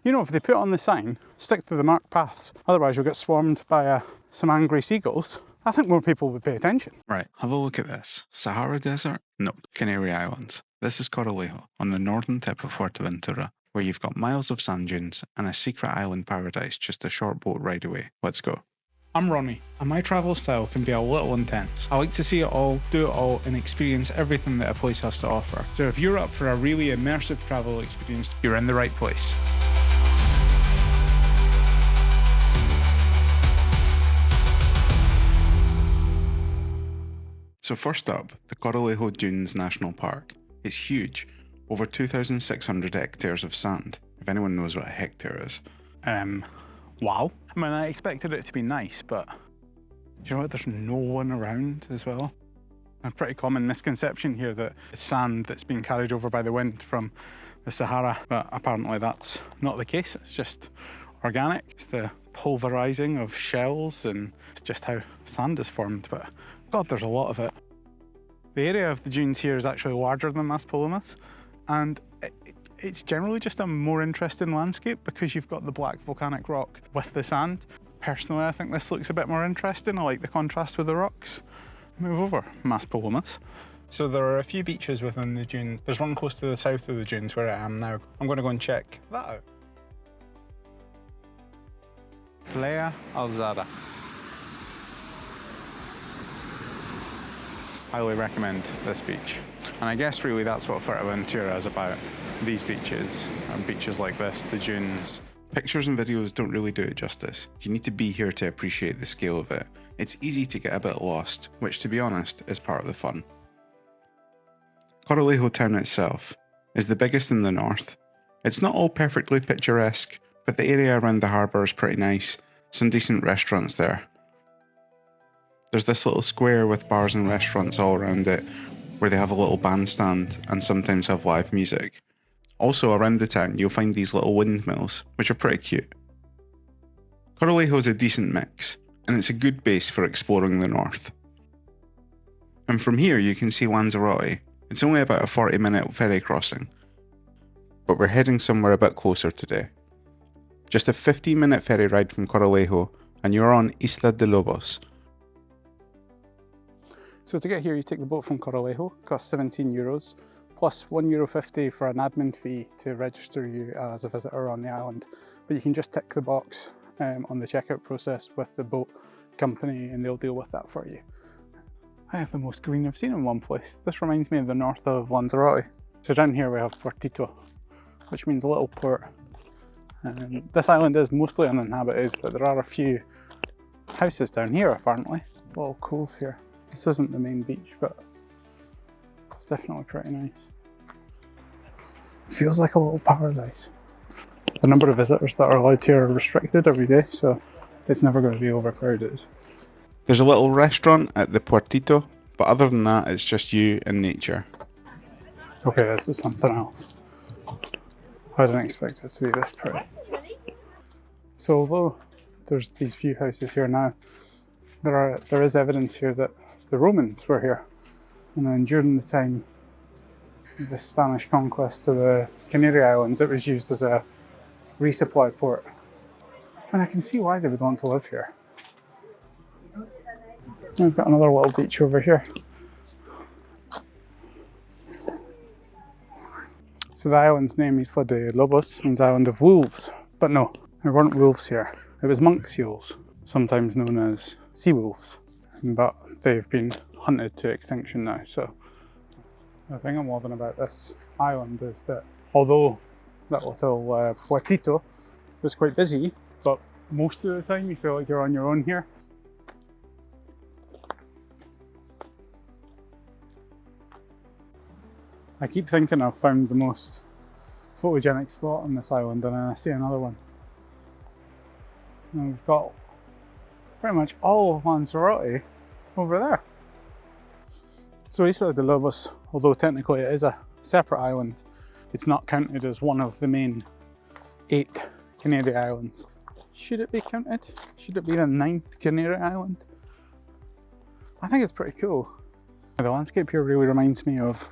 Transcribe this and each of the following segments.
You know, if they put on the sign, stick to the marked paths, otherwise you'll get swarmed by some angry seagulls, I think more people would pay attention. Right, have a look at this. Sahara Desert? Nope, Canary Islands. This is Corralejo, on the northern tip of Fuerteventura, where you've got miles of sand dunes and a secret island paradise just a short boat ride away. Let's go. I'm Ronnie, and my travel style can be a little intense. I like to see it all, do it all, and experience everything that a place has to offer. So if you're up for a really immersive travel experience, you're in the right place. So first up, the Corralejo Dunes National Park. It's huge, over 2,600 hectares of sand, if anyone knows what a hectare is. Wow. I mean, I expected it to be nice, but you know what, there's no one around as well. A pretty common misconception here that it's sand that's being carried over by the wind from the Sahara, but apparently that's not the case. It's just organic. It's the pulverizing of shells and it's just how sand is formed, but God, there's a lot of it. The area of the dunes here is actually larger than Las Palomas, and it's generally just a more interesting landscape because you've got the black volcanic rock with the sand. Personally, I think this looks a bit more interesting. I like the contrast with the rocks. Move over, Las Palomas. So there are a few beaches within the dunes. There's one close to the south of the dunes where I am now. I'm going to go and check that out. Playa Alzada. Highly recommend this beach. And I guess really that's what Fuerteventura is about. These beaches, and beaches like this, the dunes. Pictures and videos don't really do it justice. You need to be here to appreciate the scale of it. It's easy to get a bit lost, which to be honest is part of the fun. Corralejo town itself is the biggest in the north. It's not all perfectly picturesque, but the area around the harbour is pretty nice. Some decent restaurants there. There's this little square with bars and restaurants all around it, where they have a little bandstand and sometimes have live music. Also around the town you'll find these little windmills, which are pretty cute. Corralejo is a decent mix, and it's a good base for exploring the north. And from here you can see Lanzarote. It's only about a 40-minute ferry crossing, but we're heading somewhere a bit closer today. Just a 15-minute ferry ride from Corralejo and you're on Isla de Lobos. So to get here you take the boat from Corralejo, it costs €17, plus €1.50 for an admin fee to register you as a visitor on the island. But you can just tick the box on the checkout process with the boat company and they'll deal with that for you. That is the most green I've seen in one place. This reminds me of the north of Lanzarote. So down here we have Puertito, which means little port. And this island is mostly uninhabited, but there are a few houses down here apparently. Little cove here. This isn't the main beach, but it's definitely pretty nice. Feels like a little paradise. The number of visitors that are allowed here are restricted every day, so it's never going to be overcrowded. There's a little restaurant at the Puertito, but other than that it's just you and nature. Okay, this is something else. I didn't expect it to be this pretty. So although there's these few houses here now, there is evidence here that the Romans were here. And then during the time of the Spanish conquest to the Canary Islands, it was used as a resupply port. And I can see why they would want to live here. We've got another little beach over here. So the island's name, Isla de Lobos, means island of wolves. But no, there weren't wolves here. It was monk seals, sometimes known as sea wolves. But they've been hunted to extinction now. So the thing I'm loving about this island is that although that little Puertito was quite busy, but most of the time you feel like you're on your own here. I keep thinking I've found the most photogenic spot on this island, and then I see another one. And we've got pretty much all of Lanzarote over there. So Isla de Lobos, although technically it is a separate island, it's not counted as one of the main 8 Canary Islands. Should it be counted? Should it be the 9th Canary Island? I think it's pretty cool. The landscape here really reminds me of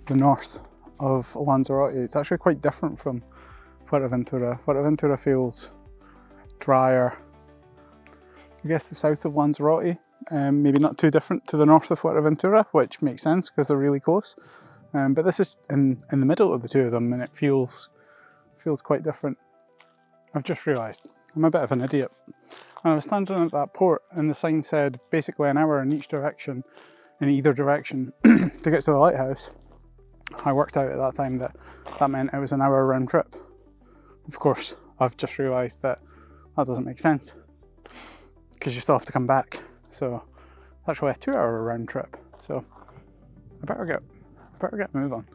the north of Lanzarote. It's actually quite different from Fuerteventura. Fuerteventura feels drier. I guess the south of Lanzarote, maybe not too different to the north of Fuerteventura, which makes sense because they're really close. But this is in the middle of the two of them, and it feels quite different. I've just realised I'm a bit of an idiot. When I was standing at that port and the sign said basically an hour in each direction, in either direction, to get to the lighthouse, I worked out at that time that meant it was an hour round trip. Of course, I've just realised that doesn't make sense because you still have to come back. So it's actually a 2-hour round trip. So I better get a move on.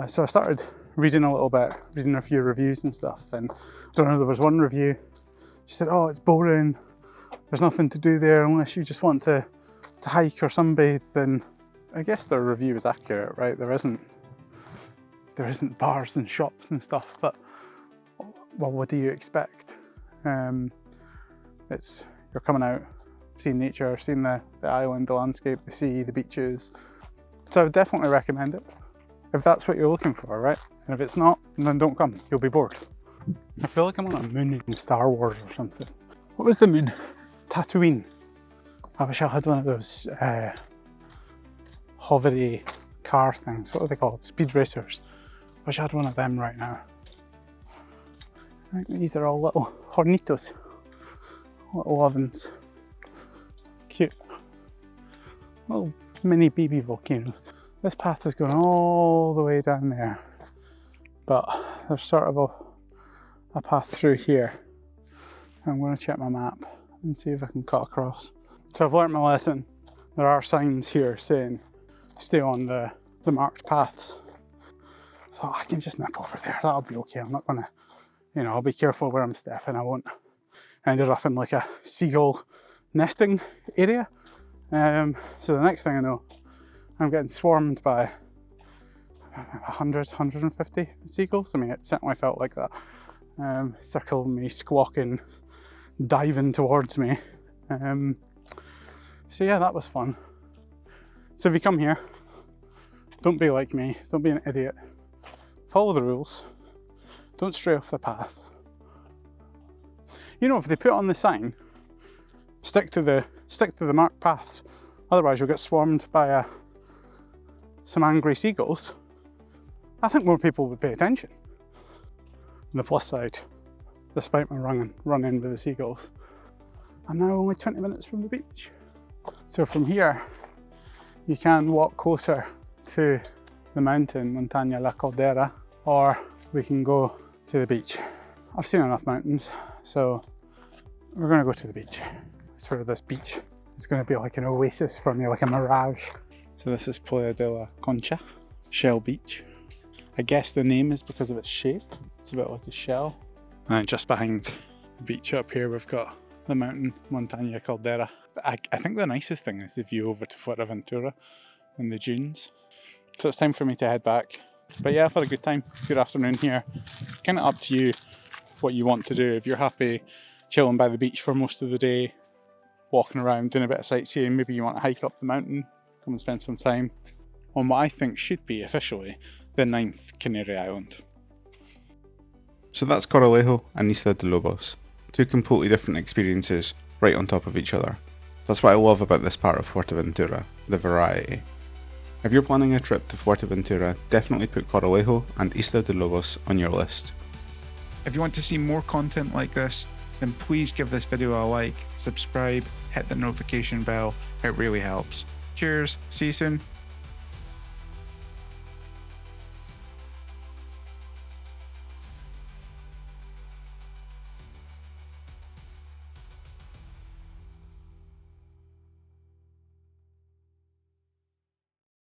So I started reading a little bit, reading a few reviews and stuff, and I don't know, there was one review, she said, oh, it's boring, there's nothing to do there unless you just want to hike or sunbathe. And I guess their review is accurate, right? There isn't bars and shops and stuff, but well, what do you expect? You're coming out, seeing nature, seeing the island, the landscape, the sea, the beaches. So I would definitely recommend it if that's what you're looking for, right? And if it's not, then don't come, you'll be bored. I feel like I'm on a moon in Star Wars or something. What was the moon? Tatooine. I wish I had one of those hovery car things. What are they called? Speed racers. I wish I had one of them right now. Right, these are all little hornitos, little ovens. Cute. Little mini baby volcanoes. This path is going all the way down there, but there's sort of a path through here. I'm going to check my map and see if I can cut across. So I've learnt my lesson. There are signs here saying stay on the marked paths. So I can just nip over there, that'll be okay. I'm not going to, I'll be careful where I'm stepping. I won't end up in like a seagull nesting area. So the next thing I know, I'm getting swarmed by 100, 150 seagulls. I mean, it certainly felt like that. Circling me, squawking, diving towards me. So yeah, that was fun. So if you come here, don't be like me, don't be an idiot. Follow the rules. Don't stray off the paths. If they put on the sign, stick to the marked paths. Otherwise you'll get swarmed by some angry seagulls. I think more people would pay attention. On the plus side, despite my run-in with the seagulls, I'm now only 20 minutes from the beach. So from here, you can walk closer to the mountain, Montaña La Caldera, or we can go to the beach. I've seen enough mountains, so we're going to go to the beach. Sort of this beach is going to be like an oasis for me, like a mirage. So this is Playa de la Concha, Shell Beach. I guess the name is because of its shape. It's a bit like a shell. And just behind the beach up here, we've got the mountain, Montaña Caldera. I think the nicest thing is the view over to Fuerteventura and the dunes. So it's time for me to head back. But yeah, I've had a good time, good afternoon here. Kind of up to you what you want to do. If you're happy chilling by the beach for most of the day, walking around, doing a bit of sightseeing, maybe you want to hike up the mountain, come and spend some time on what I think should be officially the 9th Canary Island. So that's Corralejo and Isla de Lobos. Two completely different experiences right on top of each other. That's what I love about this part of Fuerteventura, the variety. If you're planning a trip to Fuerteventura, definitely put Corralejo and Isla de Lobos on your list. If you want to see more content like this, then please give this video a like, subscribe, hit the notification bell, it really helps. Cheers, see you soon.